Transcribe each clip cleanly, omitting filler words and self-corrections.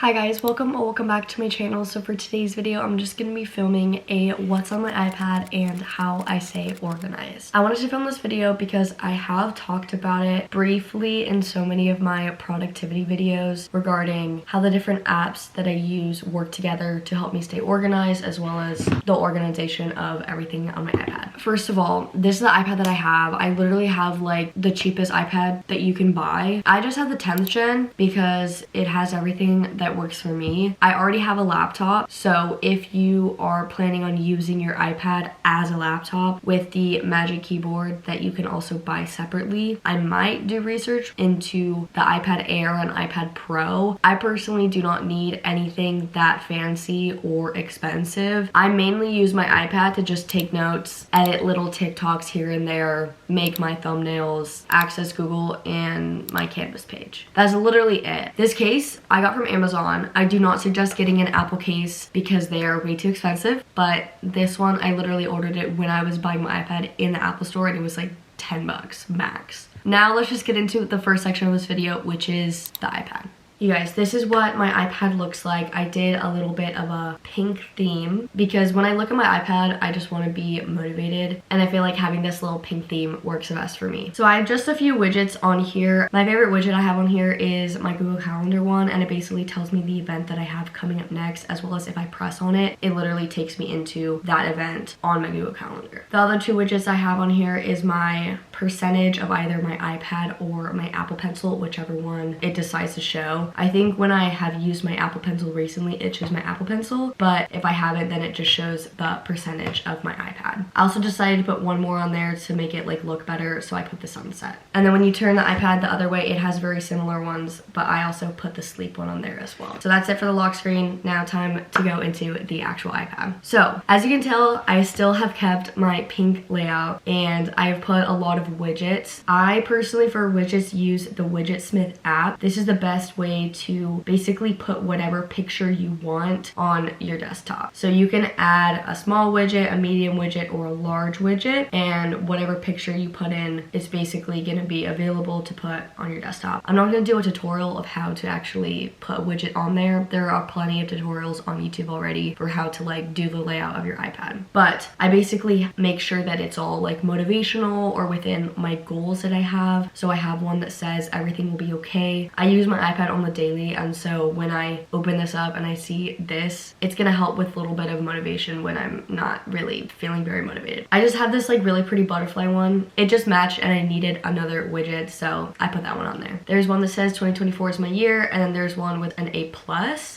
Hi guys, welcome back to my channel. So for today's video, I'm just gonna be filming a what's on my iPad and how I stay organized. I wanted to film this video because I have talked about it briefly in so many of my productivity videos regarding how the different apps that I use work together to help me stay organized, as well as the organization of everything on my iPad. First of all, this is the iPad that I have. I literally have like the cheapest iPad that you can buy. I just have the 10th gen because it has everything that works for me. I already have a laptop, so if you are planning on using your iPad as a laptop with the Magic Keyboard that you can also buy separately, I might do research into the iPad Air and iPad Pro. I personally do not need anything that fancy or expensive. I mainly use my iPad to just take notes, edit little TikToks here and there, make my thumbnails, access Google, and my Canvas page. That's literally it. This case I got from Amazon. I do not suggest getting an Apple case because they are way too expensive, but this one I literally ordered it when I was buying my iPad in the Apple store and it was like 10 bucks max. Now let's just get into the first section of this video, which is the iPad. You guys, this is what my iPad looks like. I did a little bit of a pink theme because when I look at my iPad, I just want to be motivated, and I feel like having this little pink theme works the best for me. So I have just a few widgets on here. My favorite widget I have on here is my Google Calendar one, and it basically tells me the event that I have coming up next, as well as if I press on it, it literally takes me into that event on my Google Calendar. The other two widgets I have on here is my percentage of either my iPad or my Apple Pencil, whichever one it decides to show. I think when I have used my Apple Pencil recently, it shows my Apple Pencil, but if I haven't, then it just shows the percentage of my iPad. I also decided to put one more on there to make it like look better, so I put the sunset. And then when you turn the iPad the other way, it has very similar ones, but I also put the sleep one on there as well. So that's it for the lock screen. Now time to go into the actual iPad. So as you can tell, I still have kept my pink layout and I've put a lot of widgets. I personally, for widgets, use the Widgetsmith app. This is the best way to basically put whatever picture you want on your desktop. So you can add a small widget, a medium widget, or a large widget, and whatever picture you put in is basically going to be available to put on your desktop. I'm not going to do a tutorial of how to actually put a widget on there. There are plenty of tutorials on YouTube already for how to like do the layout of your iPad. But I basically make sure that it's all like motivational or within my goals that I have. So I have one that says everything will be okay. I use my iPad on the daily, and so when I open this up and I see this, it's gonna help with a little bit of motivation when I'm not really feeling very motivated. I just have this like really pretty butterfly one. It just matched and I needed another widget, so I put that one on there. There's one that says 2024 is my year, and then there's one with an A+.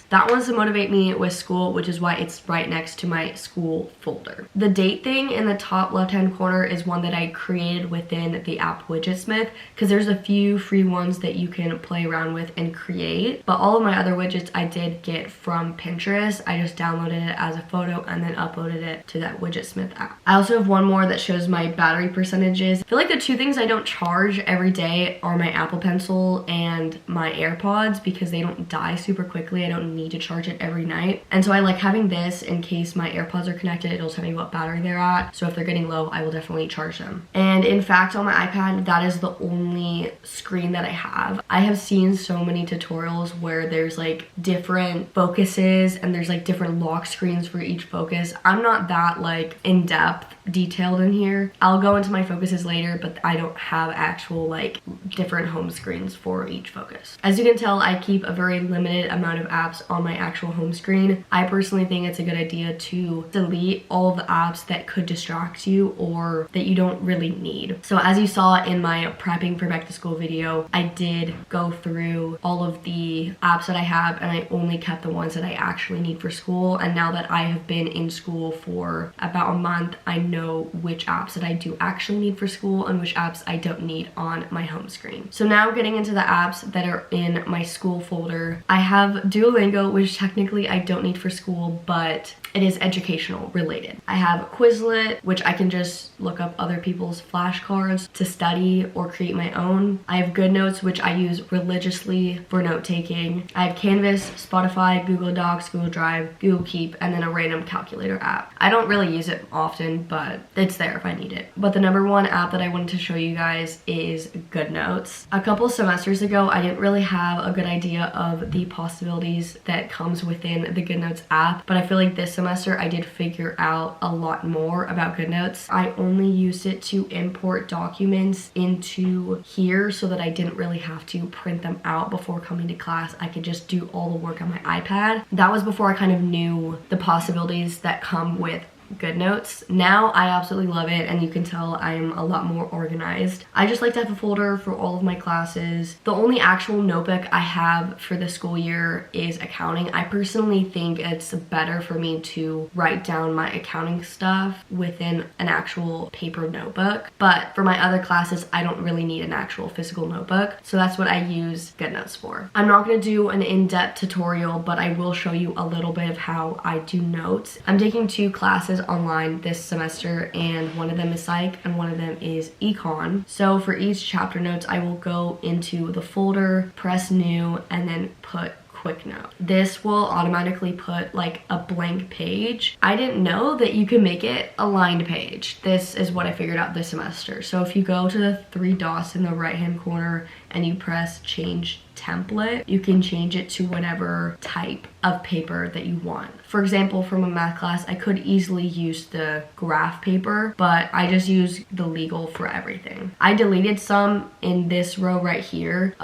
That one's to motivate me with school, which is why it's right next to my school folder. The date thing in the top left-hand corner is one that I created within the app Widgetsmith, because there's a few free ones that you can play around with and create, but all of my other widgets I did get from Pinterest. I just downloaded it as a photo and then uploaded it to that Widgetsmith app. I also have one more that shows my battery percentages. I feel like the two things I don't charge every day are my Apple Pencil and my AirPods, because they don't die super quickly. I don't need to charge it every night, and so I like having this in case my AirPods are connected. It'll tell me what battery they're at, so if they're getting low, I will definitely charge them. And in fact, on my iPad, that is the only screen that I have. I have seen so many tutorials where there's like different focuses and there's like different lock screens for each focus. I'm not that like in-depth detailed in here. I'll go into my focuses later, but I don't have actual like different home screens for each focus. As you can tell, I keep a very limited amount of apps on my actual home screen. I personally think it's a good idea to delete all of the apps that could distract you or that you don't really need. So as you saw in my prepping for back to school video, I did go through all of the apps that I have, and I only kept the ones that I actually need for school. And now that I have been in school for about a month, I know which apps that I do actually need for school and which apps I don't need on my home screen. So now getting into the apps that are in my school folder, I have Duolingo, which technically I don't need for school, but it is educational related. I have Quizlet, which I can just look up other people's flashcards to study or create my own. I have GoodNotes, which I use religiously for note taking. I have Canvas, Spotify, Google Docs, Google Drive, Google Keep, and then a random calculator app. I don't really use it often, but it's there if I need it. But the number one app that I wanted to show you guys is GoodNotes. A couple semesters ago, I didn't really have a good idea of the possibilities that comes within the GoodNotes app, but I feel like this semester I did figure out a lot more about GoodNotes. I only used it to import documents into here so that I didn't really have to print them out before coming to class. I could just do all the work on my iPad. That was before I kind of knew the possibilities that come with GoodNotes. Now I absolutely love it, and you can tell I'm a lot more organized. I just like to have a folder for all of my classes. The only actual notebook I have for the school year is accounting. I personally think it's better for me to write down my accounting stuff within an actual paper notebook, but for my other classes I don't really need an actual physical notebook, so that's what I use GoodNotes for. I'm not going to do an in-depth tutorial, but I will show you a little bit of how I do notes. I'm taking 2 classes online this semester, and one of them is psych and one of them is econ. So for each chapter notes, I will go into the folder, press new, and then put quick note. This will automatically put like a blank page. I didn't know that you can make it a lined page. This is what I figured out this semester. So if you go to the 3 dots in the right hand corner and you press change template, you can change it to whatever type of paper that you want. For example, from a math class, I could easily use the graph paper, but I just use the legal for everything. I deleted some in this row right here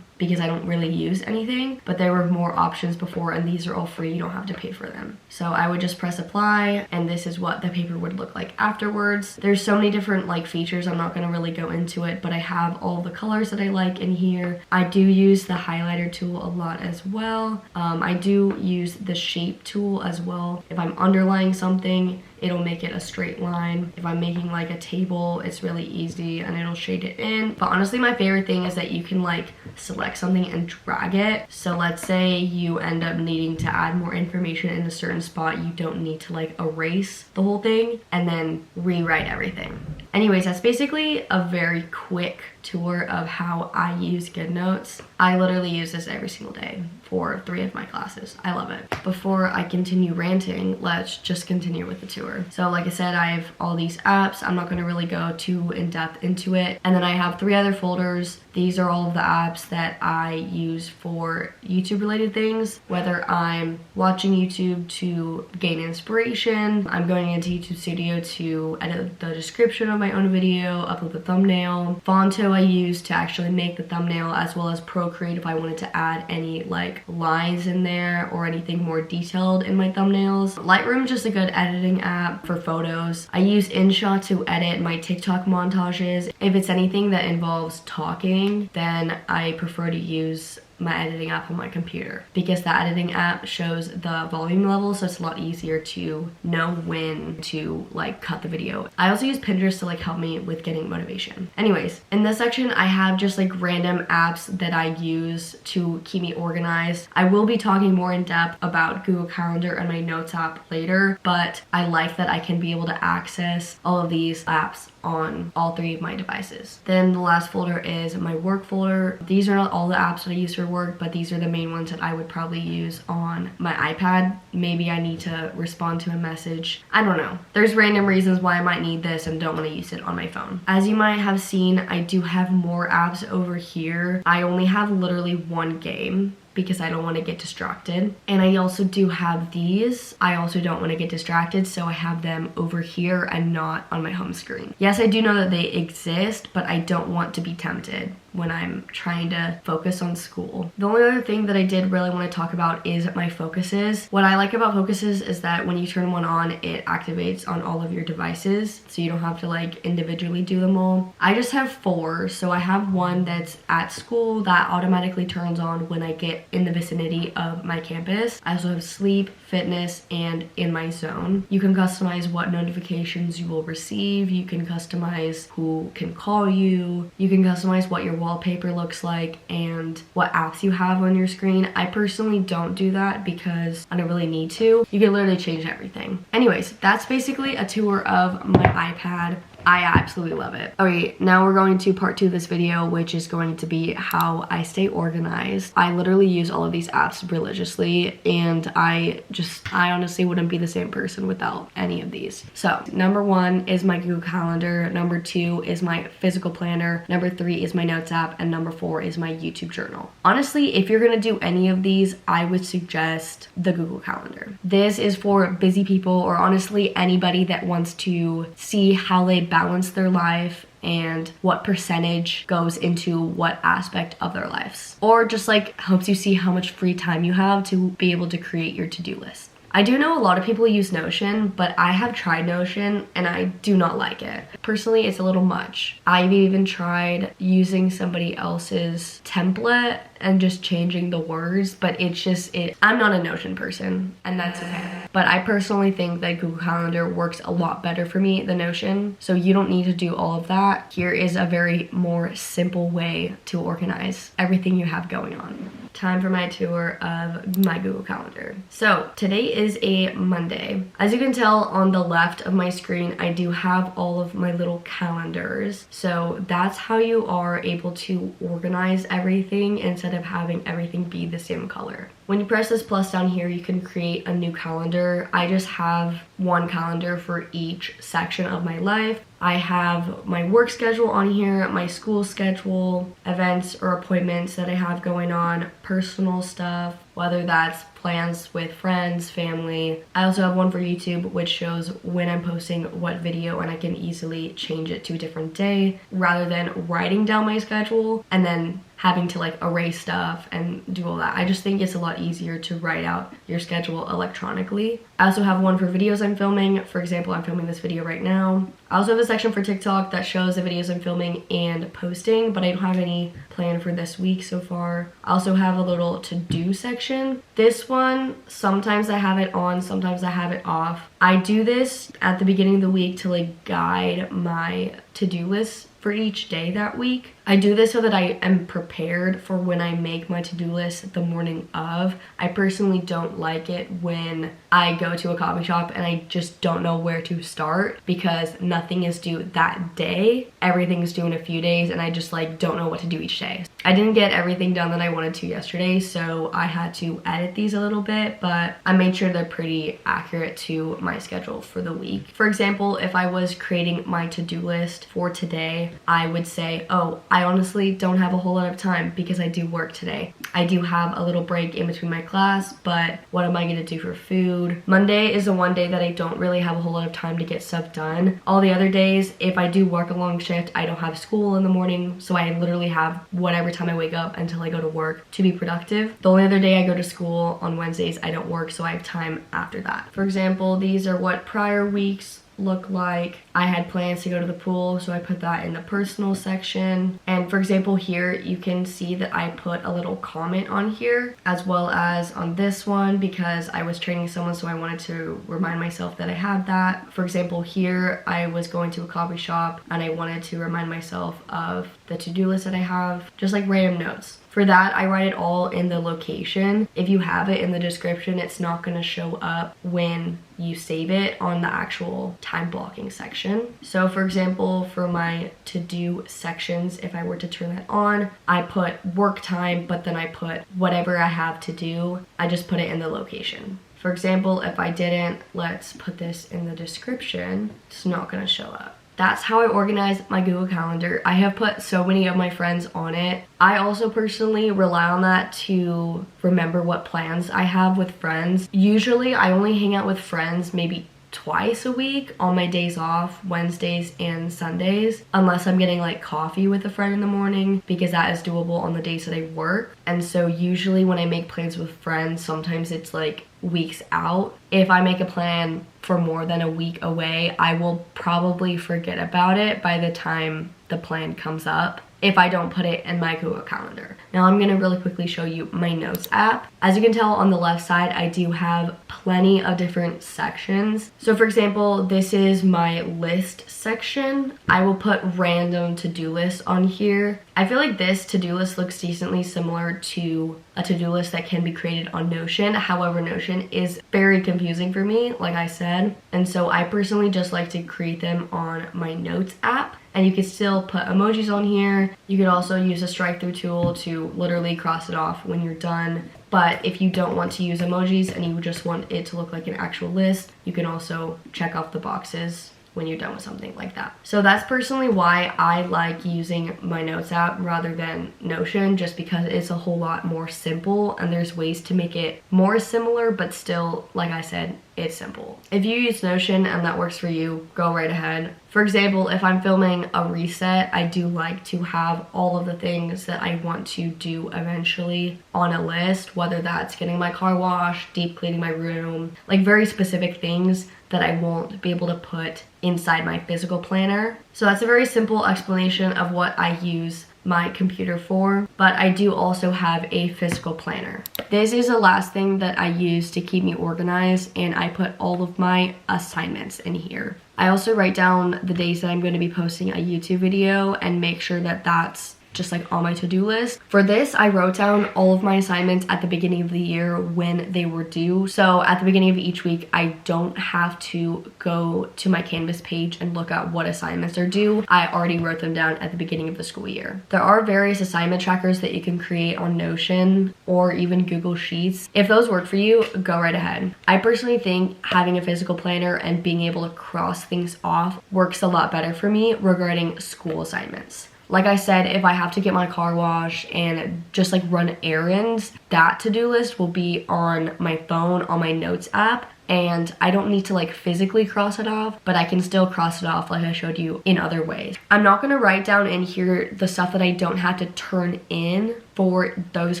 because I don't really use anything, but there were more options before, and these are all free. You don't have to pay for them. So I would just press apply, and this is what the paper would look like afterwards. There's so many different like features. I'm not gonna really go into it, but I have all the colors that I like in here. I do use the highlighter tool a lot as well. I do use the shape tool as well. If I'm underlining something, it'll make it a straight line. If I'm making like a table, it's really easy and it'll shade it in. But honestly, my favorite thing is that you can like select something and drag it. So let's say you end up needing to add more information in a certain spot. You don't need to like erase the whole thing and then rewrite everything. Anyways, that's basically a very quick tour of how I use GoodNotes. I literally use this every single day for 3 of my classes. I love it. Before I continue ranting, let's just continue with the tour. So like I said, I have all these apps. I'm not going to really go too in depth into it. And then I have 3 other folders. These are all of the apps that I use for YouTube related things, whether I'm watching YouTube to gain inspiration, I'm going into YouTube Studio to edit the description of my own video, upload the thumbnail. Fonto I use to actually make the thumbnail, as well as Procreate if I wanted to add any like lines in there or anything more detailed in my thumbnails. Lightroom is just a good editing app for photos. I use InShot to edit my TikTok montages. If it's anything that involves talking, then I prefer to use my editing app on my computer, because the editing app shows the volume level, so it's a lot easier to know when to like cut the video. I also use Pinterest to like help me with getting motivation. Anyways, in this section I have just like random apps that I use to keep me organized. I will be talking more in depth about Google Calendar and my notes app later, but I like that I can be able to access all of these apps on all 3 of my devices. Then the last folder is my work folder. These are not all the apps that I use for work, but these are the main ones that I would probably use on my iPad. Maybe I need to respond to a message. I don't know. There's random reasons why I might need this and don't want to use it on my phone. As you might have seen, I do have more apps over here. I only have literally 1 game, because I don't want to get distracted. And I also do have these. I also don't want to get distracted, so I have them over here and not on my home screen. Yes, I do know that they exist, but I don't want to be tempted when I'm trying to focus on school. The only other thing that I did really want to talk about is my focuses. What I like about focuses is that when you turn one on, it activates on all of your devices, so you don't have to like individually do them all. I just have 4, so I have one that's at school that automatically turns on when I get in the vicinity of my campus. I also have sleep, fitness, and in my zone. You can customize what notifications you will receive. You can customize who can call you. You can customize what you're wallpaper looks like and what apps you have on your screen. I personally don't do that because I don't really need to. You can literally change everything. Anyways, that's basically a tour of my iPad. I absolutely love it. Okay, now we're going to part 2 of this video, which is going to be how I stay organized. I literally use all of these apps religiously, and I honestly wouldn't be the same person without any of these. So number 1 is my Google Calendar, number 2 is my physical planner, number 3 is my notes app, and number 4 is my YouTube journal. Honestly, if you're gonna do any of these, I would suggest the Google Calendar. This is for busy people, or honestly anybody that wants to see how they balance their life and what percentage goes into what aspect of their lives, or just like helps you see how much free time you have to be able to create your to-do list. I do know a lot of people use Notion, but I have tried Notion and I do not like it. Personally, it's a little much. I've even tried using somebody else's template and just changing the words, but I'm not a Notion person, and that's okay. But I personally think that Google Calendar works a lot better for me than Notion, so you don't need to do all of that. Here is a very more simple way to organize everything you have going on. Time for my tour of my Google Calendar. So today is a Monday. As you can tell on the left of my screen, I do have all of my little calendars. So that's how you are able to organize everything instead of having everything be the same color. When you press this plus down here, you can create a new calendar. I just have one calendar for each section of my life. I have my work schedule on here, my school schedule, events or appointments that I have going on, personal stuff, whether that's plans with friends, family. I also have one for YouTube, which shows when I'm posting what video, and I can easily change it to a different day rather than writing down my schedule and then having to like erase stuff and do all that. I just think it's a lot easier to write out your schedule electronically. I also have one for videos I'm filming. For example, I'm filming this video right now. I also have a section for TikTok that shows the videos I'm filming and posting, but I don't have any planned for this week so far. I also have a little to-do section. This one, sometimes I have it on, sometimes I have it off. I do this at the beginning of the week to like guide my to-do list for each day that week. I do this so that I am prepared for when I make my to-do list the morning of. I personally don't like it when I go to a coffee shop and I just don't know where to start because nothing is due that day. Everything is due in a few days and I just like don't know what to do each day. I didn't get everything done that I wanted to yesterday, so I had to edit these a little bit, but I made sure they're pretty accurate to my schedule for the week. For example, if I was creating my to-do list for today, I would say, oh, I honestly don't have a whole lot of time because I do work today. I do have a little break in between my class, but what am I gonna do for food? Monday is the one day that I don't really have a whole lot of time to get stuff done. All the other days, if I do work a long shift, I don't have school in the morning, so I literally have whatever time I wake up until I go to work to be productive. The only other day I go to school on Wednesdays, I don't work, so I have time after that. For example, these are what prior weeks look like. I had plans to go to the pool, so I put that in the personal section. And for example, here you can see that I put a little comment on here as well as on this one because I was training someone, so I wanted to remind myself that I had that. For example, here I was going to a coffee shop and I wanted to remind myself of the to-do list that I have, just like random notes. For that, I write it all in the location. If you have it in the description, it's not gonna show up when you save it on the actual time blocking section. So for example, for my to-do sections, if I were to turn that on, I put work time, but then I put whatever I have to do, I just put it in the location. For example, if I didn't, let's put this in the description, it's not gonna show up. That's how I organize my Google Calendar. I have put so many of my friends on it. I also personally rely on that to remember what plans I have with friends. Usually I only hang out with friends maybe twice a week on my days off, Wednesdays and Sundays, unless I'm getting like coffee with a friend in the morning, because that is doable on the days that I work. And so usually when I make plans with friends, sometimes it's like weeks out. If I make a plan for more than a week away, I will probably forget about it by the time the plan comes up if I don't put it in my Google Calendar. Now I'm gonna really quickly show you my notes app. As you can tell on the left side, I do have plenty of different sections. So for example, this is my list section. I will put random to-do lists on here. I feel like this to-do list looks decently similar to a to-do list that can be created on Notion. However, Notion is very confusing for me, like I said. And so I personally just like to create them on my notes app. And you can still put emojis on here. You could also use a strike through tool to literally cross it off when you're done. But if you don't want to use emojis and you just want it to look like an actual list, you can also check off the boxes when you're done with something like that. So that's personally why I like using my notes app rather than Notion, just because it's a whole lot more simple and there's ways to make it more similar, but still, like I said, it's simple. If you use Notion and that works for you, go right ahead. For example, if I'm filming a reset, I do like to have all of the things that I want to do eventually on a list, whether that's getting my car washed, deep cleaning my room, like very specific things that I won't be able to put inside my physical planner. So that's a very simple explanation of what I use my computer for, but I do also have a physical planner. This is the last thing that I use to keep me organized, and I put all of my assignments in here. I also write down the days that I'm going to be posting a YouTube video and make sure that that's just like on my to-do list. For this, I wrote down all of my assignments at the beginning of the year when they were due. So at the beginning of each week, I don't have to go to my Canvas page and look at what assignments are due. I already wrote them down at the beginning of the school year. There are various assignment trackers that you can create on Notion or even Google Sheets. If those work for you, go right ahead. I personally think having a physical planner and being able to cross things off works a lot better for me regarding school assignments. Like I said, if I have to get my car washed and just like run errands, that to-do list will be on my phone, on my notes app, and I don't need to like physically cross it off, but I can still cross it off like I showed you in other ways. I'm not gonna write down in here the stuff that I don't have to turn in for those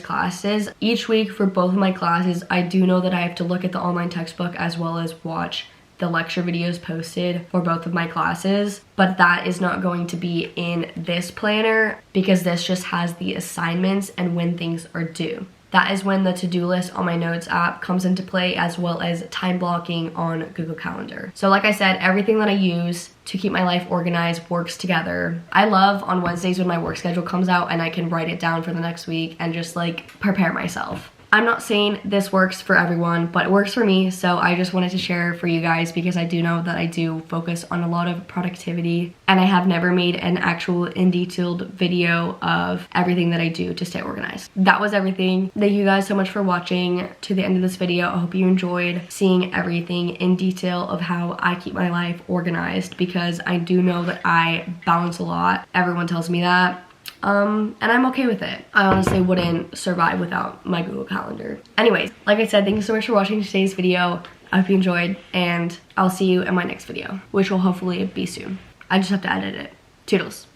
classes. Each week for both of my classes, I do know that I have to look at the online textbook as well as watch the lecture videos posted for both of my classes, but that is not going to be in this planner because this just has the assignments and when things are due. That is when the to-do list on my notes app comes into play, as well as time blocking on Google Calendar. So like I said, everything that I use to keep my life organized works together. I love on Wednesdays when my work schedule comes out and I can write it down for the next week and just like prepare myself. I'm not saying this works for everyone, but it works for me, so I just wanted to share for you guys because I do know that I do focus on a lot of productivity, and I have never made an actual in detailed video of everything that I do to stay organized. That was everything. Thank you guys so much for watching to the end of this video. I hope you enjoyed seeing everything in detail of how I keep my life organized, because I do know that I balance a lot. Everyone tells me that. And I'm okay with it. I honestly wouldn't survive without my Google Calendar. Anyways, like I said, thank you so much for watching today's video. I hope you enjoyed, and I'll see you in my next video, which will hopefully be soon. I just have to edit it. Toodles.